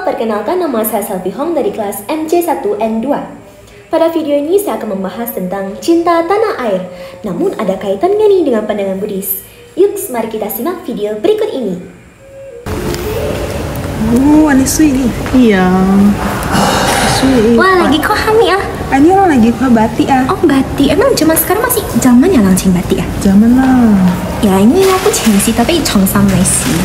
perkenalkan nama saya Selvi Hong dari kelas MC1N2. Pada video ini saya akan membahas tentang cinta tanah air. Namun ada kaitannya nih dengan pandangan Buddhis. Yuk, mari kita simak video berikut ini. Oh, ini sweet nih. Iya. Sweet. Wah, lagi kok hamil ah? Ini orang lagi kok batik ah. Oh, batik. Emang zaman sekarang masih zaman ya langsing batik ah? Zaman lah. Ya, ini aku ceng sih, tapi chong sam mai sih.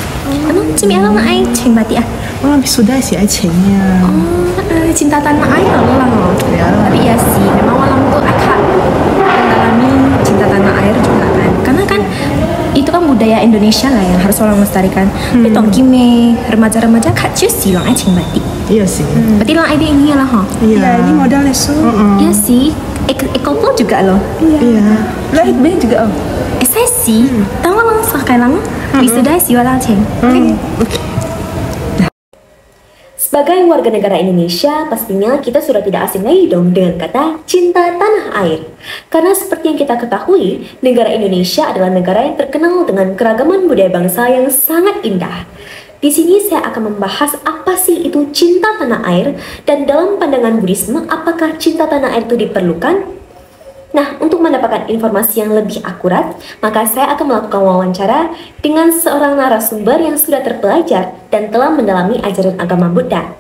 Emang cumi orang ai ceng batik ah? Orang sudah sih aicennya. Oh, cinta tanah air lah. Ya. Tapi ya sih, memang orang tuh akan mendalami cinta tanah air juga kan. Karena kan itu kan budaya Indonesia lah yang harus orang lestarikan. Tapi tongkime remaja-remaja kacau sih lang ai ceng batik. Iya sih. Berarti lang ai dia ini lah ha. Iya, ini modalnya su. Iya sih. Ekoplo juga loh. Iya. Lah itu juga oh. Saya sih, tahu lang sakai lang. Wisuda sih wala ceng. Sebagai warga negara Indonesia, pastinya kita sudah tidak asing lagi dong dengan kata cinta tanah air. Karena seperti yang kita ketahui, negara Indonesia adalah negara yang terkenal dengan keragaman budaya bangsa yang sangat indah. Di sini saya akan membahas apa sih itu cinta tanah air, dan dalam pandangan Buddhisme, apakah cinta tanah air itu diperlukan? Nah, untuk mendapatkan informasi yang lebih akurat, maka saya akan melakukan wawancara dengan seorang narasumber yang sudah terpelajar dan telah mendalami ajaran agama Buddha.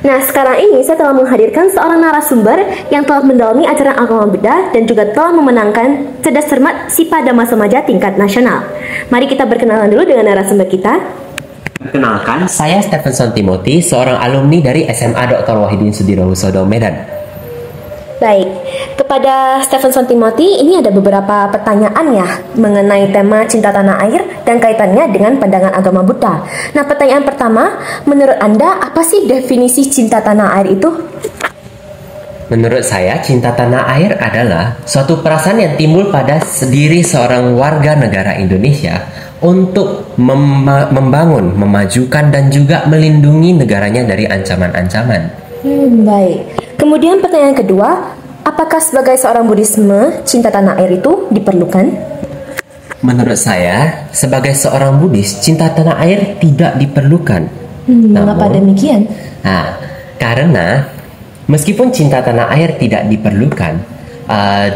Nah, sekarang ini saya telah menghadirkan seorang narasumber yang telah mendalami ajaran agama Buddha dan juga telah memenangkan cerdas cermat SIPA Dhamma Samaja tingkat nasional. Mari kita berkenalan dulu dengan narasumber kita. Perkenalkan, saya Stephenson Timothy, seorang alumni dari SMA Dr. Wahidin Sudirohusodo, Medan. Baik, kepada Stephenson Timothy, ini ada beberapa pertanyaan ya mengenai tema cinta tanah air dan kaitannya dengan pandangan agama Buddha. Nah, pertanyaan pertama, menurut Anda apa sih definisi cinta tanah air itu? Menurut saya, cinta tanah air adalah suatu perasaan yang timbul pada diri seorang warga negara Indonesia untuk membangun, memajukan, dan juga melindungi negaranya dari ancaman-ancaman. Baik. Kemudian pertanyaan kedua, apakah sebagai seorang Buddhisme, cinta tanah air itu diperlukan? Menurut saya, sebagai seorang Buddhis, cinta tanah air tidak diperlukan. Mengapa demikian? Nah, karena meskipun cinta tanah air tidak diperlukan,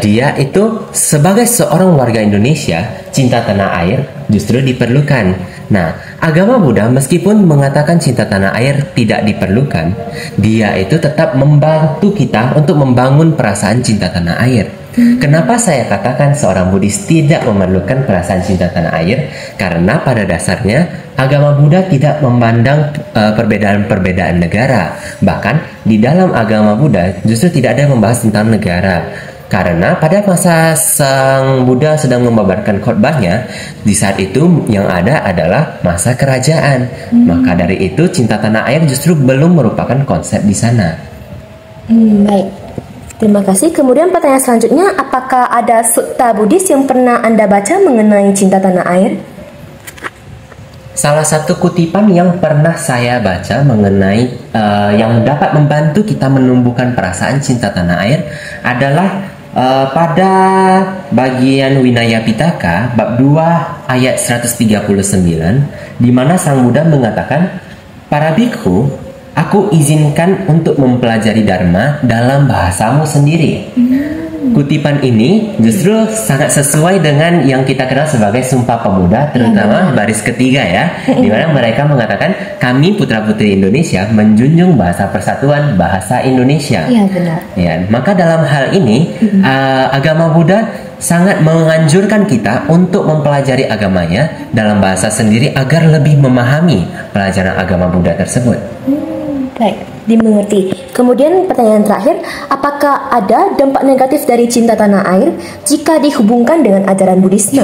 dia itu sebagai seorang warga Indonesia, cinta tanah air justru diperlukan. Nah, agama Buddha meskipun mengatakan cinta tanah air tidak diperlukan, dia itu tetap membantu kita untuk membangun perasaan cinta tanah air. Kenapa saya katakan seorang Buddhis tidak memerlukan perasaan cinta tanah air? Karena pada dasarnya agama Buddha tidak memandang perbedaan-perbedaan negara. Bahkan di dalam agama Buddha justru tidak ada yang membahas tentang negara. Karena pada masa Sang Buddha sedang membabarkan khotbahnya, di saat itu yang ada adalah masa kerajaan. Maka dari itu cinta tanah air justru belum merupakan konsep di sana. Baik, terima kasih. Kemudian pertanyaan selanjutnya, apakah ada sutta Buddhis yang pernah Anda baca mengenai cinta tanah air? Salah satu kutipan yang pernah saya baca mengenai yang dapat membantu kita menumbuhkan perasaan cinta tanah air adalah pada bagian Winaya Pitaka bab 2 ayat 139, di mana Sang Buddha mengatakan, "Para bikhu, aku izinkan untuk mempelajari Dharma dalam bahasamu sendiri." Kutipan ini justru sangat sesuai dengan yang kita kenal sebagai Sumpah Pemuda, terutama baris ketiga ya, di mana mereka mengatakan, kami putra-putri Indonesia menjunjung bahasa persatuan, bahasa Indonesia. Iya, benar. Ya, maka dalam hal ini agama Buddha sangat menganjurkan kita untuk mempelajari agamanya dalam bahasa sendiri agar lebih memahami pelajaran agama Buddha tersebut. Baik, dimengerti. Kemudian pertanyaan terakhir, apakah ada dampak negatif dari cinta tanah air jika dihubungkan dengan ajaran Buddhisme?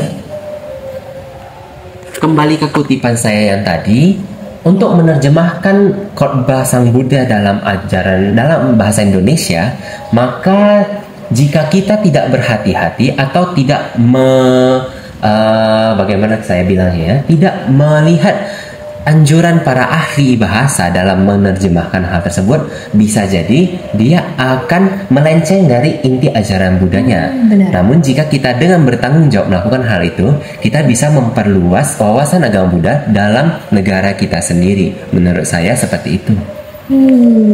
Kembali ke kutipan saya yang tadi, untuk menerjemahkan khotbah Sang Buddha dalam bahasa Indonesia, maka jika kita tidak berhati-hati atau tidak bagaimana saya bilangnya ya, tidak melihat anjuran para ahli bahasa dalam menerjemahkan hal tersebut bisa jadi dia akan melenceng dari inti ajaran Buddhanya. benar. Namun jika kita dengan bertanggung jawab melakukan hal itu, kita bisa memperluas wawasan agama Buddha dalam negara kita sendiri. Menurut saya seperti itu.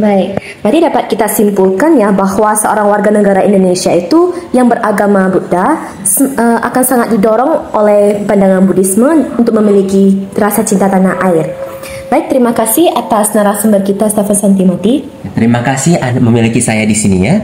Baik. Berarti dapat kita simpulkan ya bahwa seorang warga negara Indonesia itu yang beragama Buddha akan sangat didorong oleh pandangan Buddhisme untuk memiliki rasa cinta tanah air. Baik, terima kasih atas narasumber kita Stephen Santimoti. Terima kasih memiliki saya di sini ya.